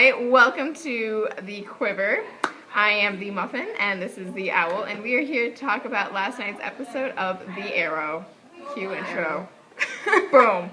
Hi, welcome to the Quiver. I am the Muffin, and this is the Owl, and we are here to talk about last night's episode of The Arrow. Cue intro. Boom.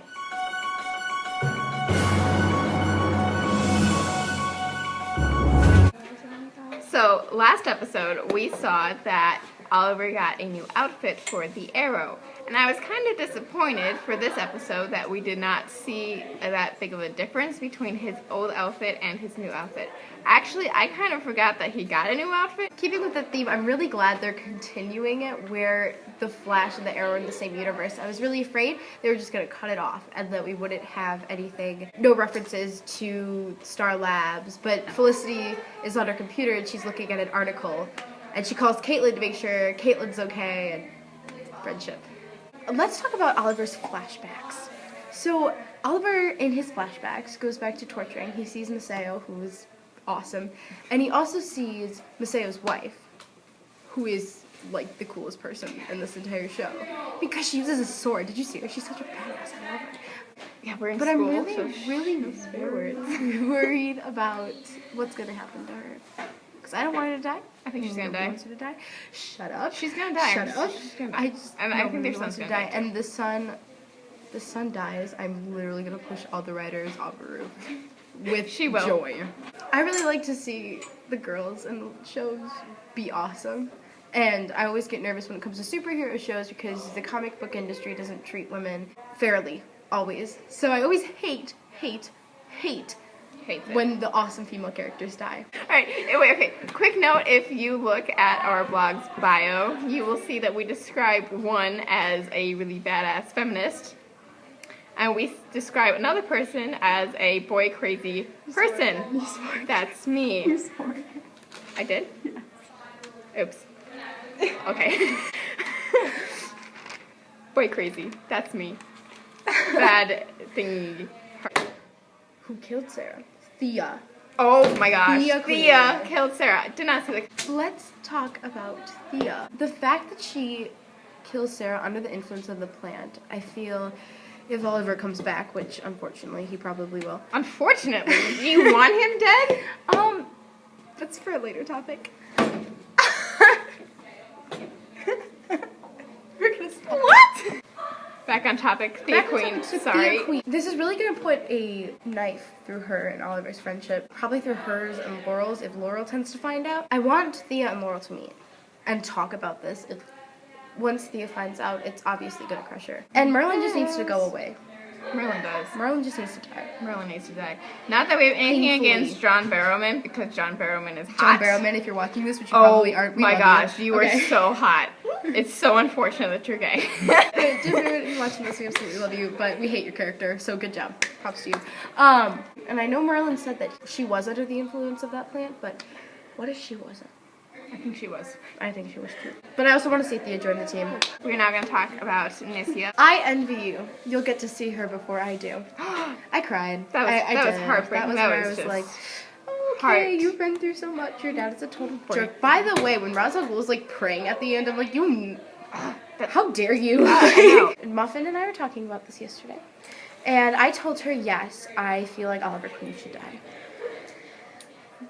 So, last episode, we saw that Oliver got a new outfit for the Arrow. And I was kind of disappointed for this episode that we did not see that big of a difference between his old outfit and his new outfit. Actually, I kind of forgot that he got a new outfit. Keeping with the theme, I'm really glad they're continuing it where the Flash and the Arrow are in the same universe. I was really afraid they were just going to cut it off and that we wouldn't have anything, no references to Star Labs. But Felicity is on her computer and she's looking at an article and she calls Caitlin to make sure Caitlin's okay and friendship. Let's talk about Oliver's flashbacks. So Oliver, in his flashbacks, goes back to torturing. He sees Maceo, who is awesome, and he also sees Maceo's wife, who is like the coolest person in this entire show because she uses a sword. Did you see her? She's such a badass. I love her. Yeah, we're in but school, I'm really worried about what's gonna happen to her. Because I don't want her to die. I think she's gonna die. Wants her to die. Shut up. She's gonna die. Shut up. She's gonna die. I think their son's gonna die. And the son dies. I'm literally gonna push all the writers off the roof with joy. I really like to see the girls in shows be awesome. And I always get nervous when it comes to superhero shows because the comic book industry doesn't treat women fairly, always. So I always hate when the awesome female characters die. Alright, wait, okay. Quick note, if you look at our blog's bio, you will see that we describe one as a really badass feminist, and we describe another person as a boy crazy person. You swore. That's me. You swore. I did? Yes. Oops. Okay. Boy crazy. That's me. Bad thingy. Who killed Sarah? Thea. Oh my gosh. Thea killed Sarah. Did not see the... Let's talk about Thea. The fact that she kills Sarah under the influence of the plant, I feel if Oliver comes back, which unfortunately he probably will. Unfortunately? Do you want him dead? That's for a later topic. We're gonna stop. What? Back on topic. Thea Queen. Sorry. Thea Queen. This is really gonna put a knife through her and Oliver's friendship. Probably through hers and Laurel's if Laurel tends to find out. I want Thea and Laurel to meet and talk about this. Once Thea finds out, it's obviously gonna crush her. And Merlin just needs to go away. Merlin does. Merlin just needs to die. Merlin needs to die. Not that we have anything against John Barrowman, because John Barrowman is hot. John Barrowman, if you're watching this, which you probably aren't. Oh my gosh, you are so hot. It's so unfortunate that you're gay. Just if you're watching this, we absolutely love you, but we hate your character, so good job. Props to you. And I know Merlin said that she was under the influence of that plant, but what if she wasn't? I think she was. I think she was too. But I also want to see Thea join the team. We're now going to talk about Nicia. I envy you. You'll get to see her before I do. I cried. That was heartbreaking. That was where I was like, okay, you've been through so much. Your dad is a total jerk. By the way, when Ra's al Ghul was like praying at the end, I'm like, how dare you? Muffin and I were talking about this yesterday. And I told her, yes, I feel like Oliver Queen should die.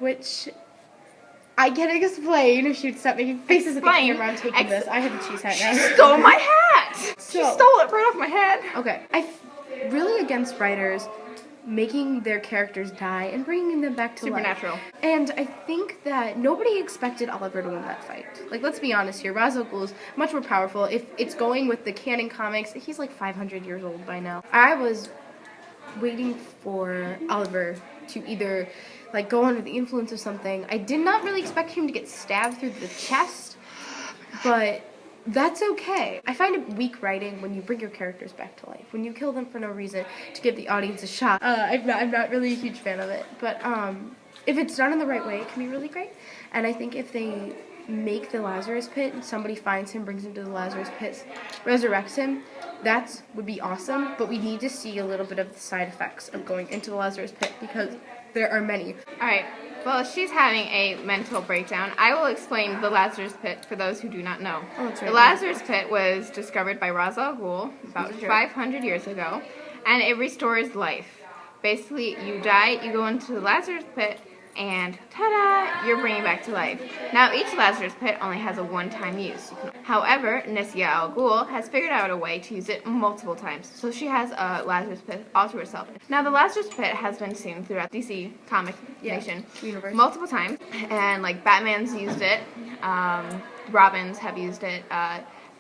Which... I can't explain if she would stop making faces at the camera I'm taking this. I have a cheese hat now. She stole my hat! She stole it right off my head. Okay. I'm really against writers making their characters die and bringing them back to Supernatural. life. And I think that nobody expected Oliver to win that fight. Like, let's be honest here. Ra's al Ghul is much more powerful. If it's going with the canon comics, he's like 500 years old by now. I was waiting for Oliver to either like go under the influence of something. I did not really expect him to get stabbed through the chest, but that's okay. I find it weak writing when you bring your characters back to life, when you kill them for no reason to give the audience a shot. I'm not really a huge fan of it, but if it's done in the right way, it can be really great. And I think if they make the Lazarus Pit and somebody finds him, brings him to the Lazarus Pit, resurrects him, that would be awesome, but we need to see a little bit of the side effects of going into the Lazarus Pit because there are many. Alright, well, she's having a mental breakdown. I will explain the Lazarus Pit for those who do not know. Oh, that's right. The Lazarus Pit was discovered by Ra's al Ghul about 500 years ago, and it restores life. Basically, you die, you go into the Lazarus pit, and ta-da, you're bringing back to life. Now, each Lazarus pit only has a one-time use. However, Nisya Al Ghul has figured out a way to use it multiple times, so she has a Lazarus pit all to herself. Now, the Lazarus pit has been seen throughout DC comic nation universe multiple times, and like Batman's used it, Robins have used it.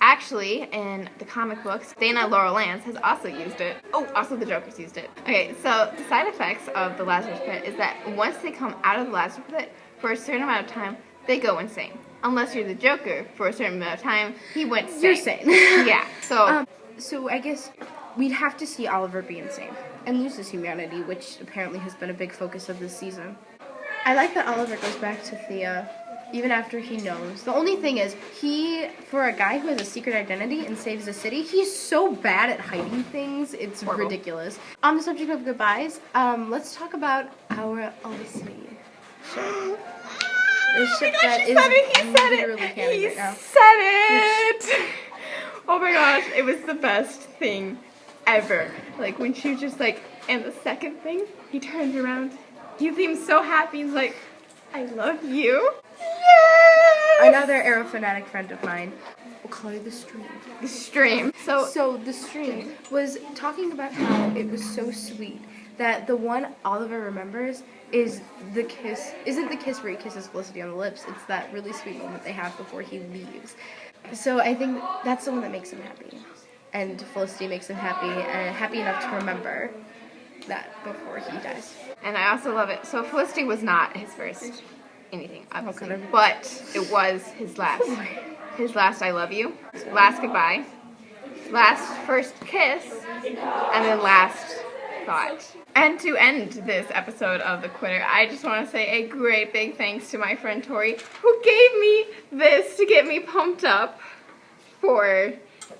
Actually, in the comic books, Dana Laurel Lance has also used it. Oh, also the Joker's used it. Okay, so the side effects of the Lazarus pit is that once they come out of the Lazarus pit, for a certain amount of time, they go insane. Unless you're the Joker, for a certain amount of time, he went insane. You're sane. Yeah, so... So I guess we'd have to see Oliver be insane and lose his humanity, which apparently has been a big focus of this season. I like that Oliver goes back to Thea, even after he knows. The only thing is, for a guy who has a secret identity and saves the city, he's so bad at hiding things, it's ridiculous. On the subject of goodbyes, let's talk about our Odyssey ship. The ship that is literally canon right now. He said it! Oh my gosh, it was the best thing ever. Like, when she was just like, and the second thing, he turns around, he seems so happy, he's like, I love you. Yes! Another Arrow fanatic friend of mine, we'll call her the Stream. The Stream. So the Stream was talking about how it was so sweet that the one Oliver remembers is the kiss, isn't the kiss where he kisses Felicity on the lips, it's that really sweet moment they have before he leaves. So I think that's the one that makes him happy. And Felicity makes him happy, and happy enough to remember that before he dies. And I also love it. So Felicity was not his first anything, obviously, but it was his last. His last I love you, last goodbye, last first kiss, and then last thought. And to end this episode of The Quitter, I just want to say a great big thanks to my friend Tori, who gave me this to get me pumped up for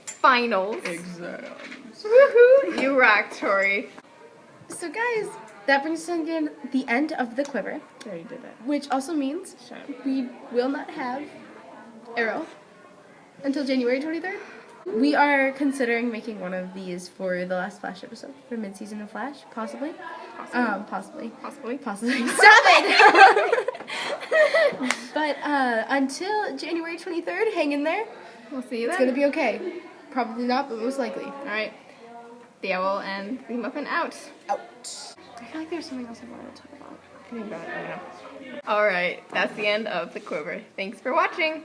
finals. Exams. Woohoo! You rock, Tori. So guys, that brings us again the end of The Quiver. There, you did it. Which also means we will not have Arrow until January 23rd. We are considering making one of these for the last Flash episode, for mid-season of Flash, possibly. Possibly. Stop it! But until January 23rd, hang in there. We'll see you then. It's gonna be okay. Probably not, but most likely. Alright. The Owl and the Muffin out. Out. I feel like there's something else I wanted to talk about. Alright, that's the end of The Quiver. Thanks for watching.